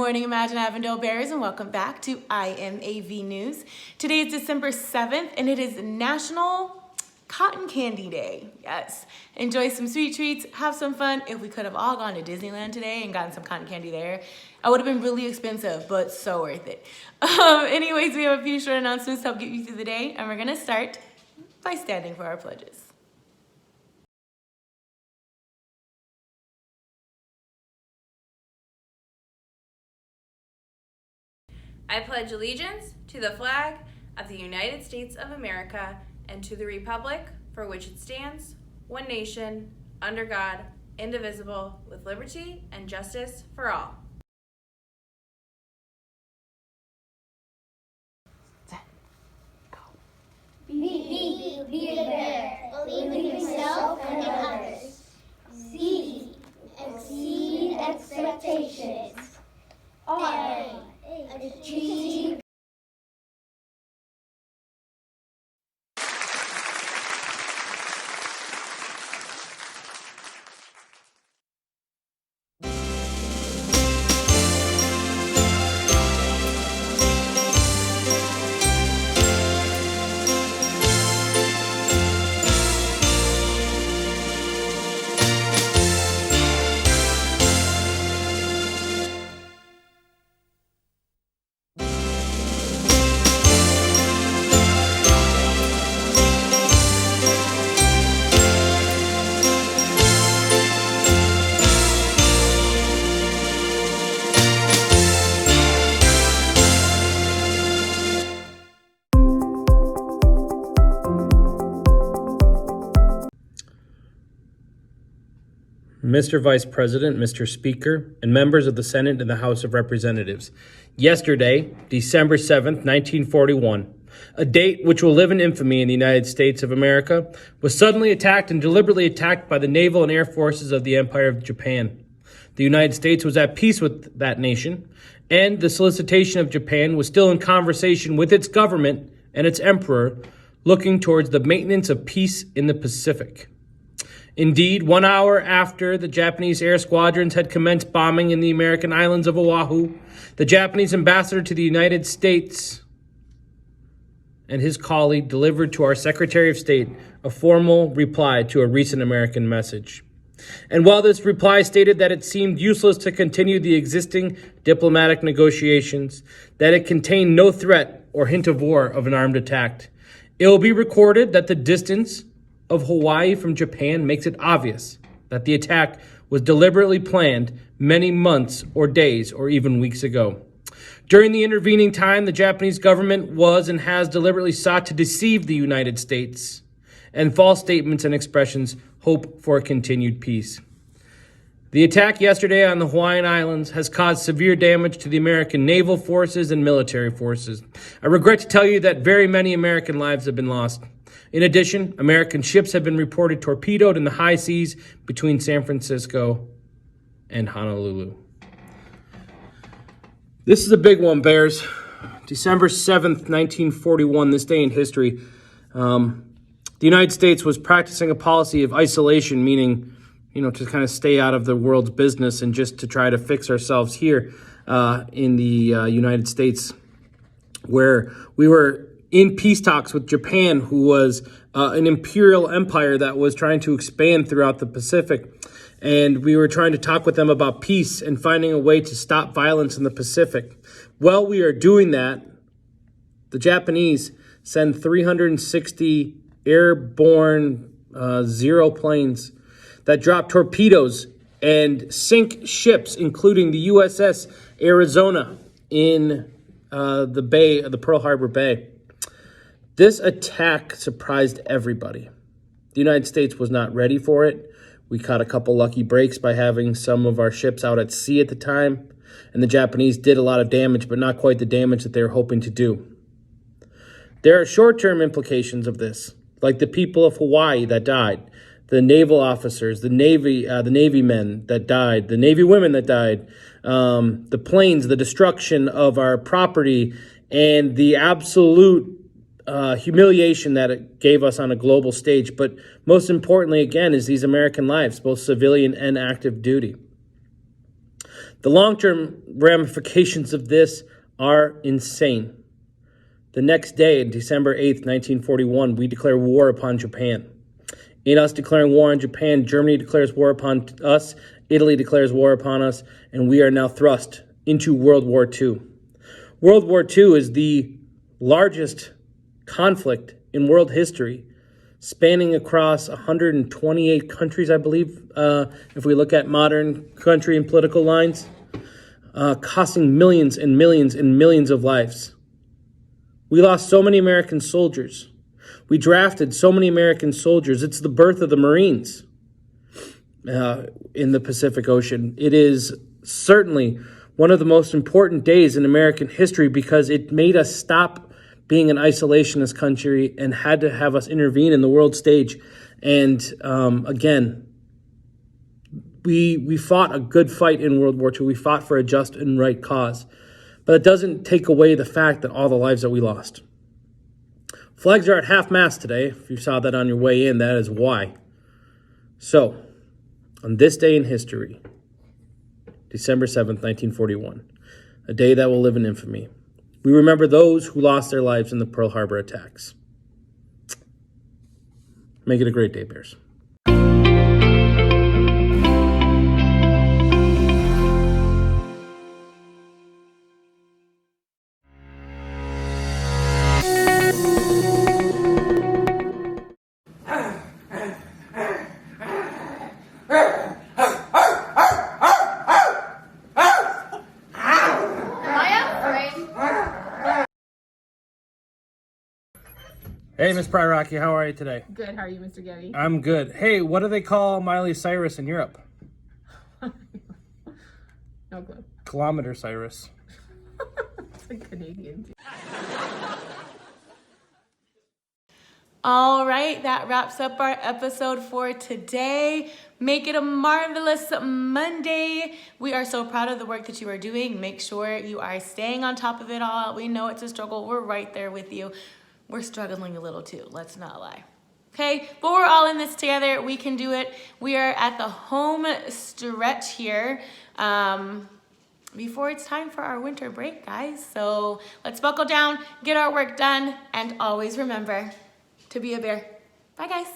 morning, Imagine Avondale Bears, and welcome back to IMAV News. Today is December 7th, and it is National Cotton Candy Day. Yes. Enjoy some sweet treats, have some fun. If we could have all gone to Disneyland today and gotten some cotton candy there, it would have been really expensive, but so worth it. Anyways, we have a few short announcements to help get you through the day, and we're going to start by standing for our pledges. I pledge allegiance to the flag of the United States of America and to the republic for which it stands, one nation, under God, indivisible, with liberty and justice for all. Be a bear, believe in yourself and in others. C, exceed expectations. R, achieve. Mr. Vice President, Mr. Speaker, and members of the Senate and the House of Representatives. Yesterday, December 7th, 1941, a date which will live in infamy in the United States of America, was suddenly attacked and deliberately attacked by the naval and air forces of the Empire of Japan. The United States was at peace with that nation, and the solicitation of Japan was still in conversation with its government and its emperor, looking towards the maintenance of peace in the Pacific. Indeed, 1 hour after the Japanese air squadrons had commenced bombing in the American islands of Oahu, the Japanese ambassador to the United States and his colleague delivered to our Secretary of State a formal reply to a recent American message. And while this reply stated that it seemed useless to continue the existing diplomatic negotiations, that it contained no threat or hint of war of an armed attack, it will be recorded that the distance of Hawaii from Japan makes it obvious that the attack was deliberately planned many months or days or even weeks ago. During the intervening time, the Japanese government was and has deliberately sought to deceive the United States, and false statements and expressions hope for a continued peace. The attack yesterday on the Hawaiian Islands has caused severe damage to the American naval forces and military forces. I regret to tell you that very many American lives have been lost. In addition, American ships have been reported torpedoed in the high seas between San Francisco and Honolulu. This is a big one, Bears. December 7th, 1941, this day in history. The United States was practicing a policy of isolation, meaning, to kind of stay out of the world's business and just to try to fix ourselves here in the United States, where we were in peace talks with Japan, who was an imperial empire that was trying to expand throughout the Pacific. And we were trying to talk with them about peace and finding a way to stop violence in the Pacific. While we are doing that, the Japanese send 360 airborne Zero planes that drop torpedoes and sink ships, including the USS Arizona in the Pearl Harbor Bay. This attack surprised everybody. The United States was not ready for it. We caught a couple lucky breaks by having some of our ships out at sea at the time, and the Japanese did a lot of damage, but not quite the damage that they were hoping to do. There are short-term implications of this, like the people of Hawaii that died, the naval officers, the Navy men that died, the Navy women that died, the planes, the destruction of our property, and the absolute humiliation that it gave us on a global stage. But most importantly, again, is these American lives, both civilian and active duty. The long-term ramifications of this are insane. The next day, December 8th, 1941, we declare war upon Japan. In us declaring war on Japan, Germany declares war upon us, Italy declares war upon us, and we are now thrust into World War II. World War II is the largest conflict in world history, spanning across 128 countries, I believe, if we look at modern country and political lines, costing millions and millions and millions of lives. We lost so many American soldiers. We drafted so many American soldiers. It's the birth of the Marines in the Pacific Ocean. It is certainly one of the most important days in American history because it made us stop being an isolationist country and had to have us intervene in the world stage. And again, we fought a good fight in World War II. We fought for a just and right cause. But it doesn't take away the fact that all the lives that we lost. Flags are at half-mast today. If you saw that on your way in, that is why. So, on this day in history, December 7th, 1941, a day that will live in infamy, we remember those who lost their lives in the Pearl Harbor attacks. Make it a great day, Bears. Hey, Miss Pryoraki, how are you today? Good. How are you, Mr. Getty? I'm good. Hey, what do they call Miley Cyrus in Europe? No clue. Kilometer Cyrus. It's a Canadian. All right, that wraps up our episode for today. Make it a marvelous Monday. We are so proud of the work that you are doing. Make sure you are staying on top of it all. We know it's a struggle. We're right there with you. We're struggling a little too, let's not lie. Okay, but we're all in this together. We can do it. We are at the home stretch here before it's time for our winter break, guys. So let's buckle down, get our work done, and always remember to be a bear. Bye, guys.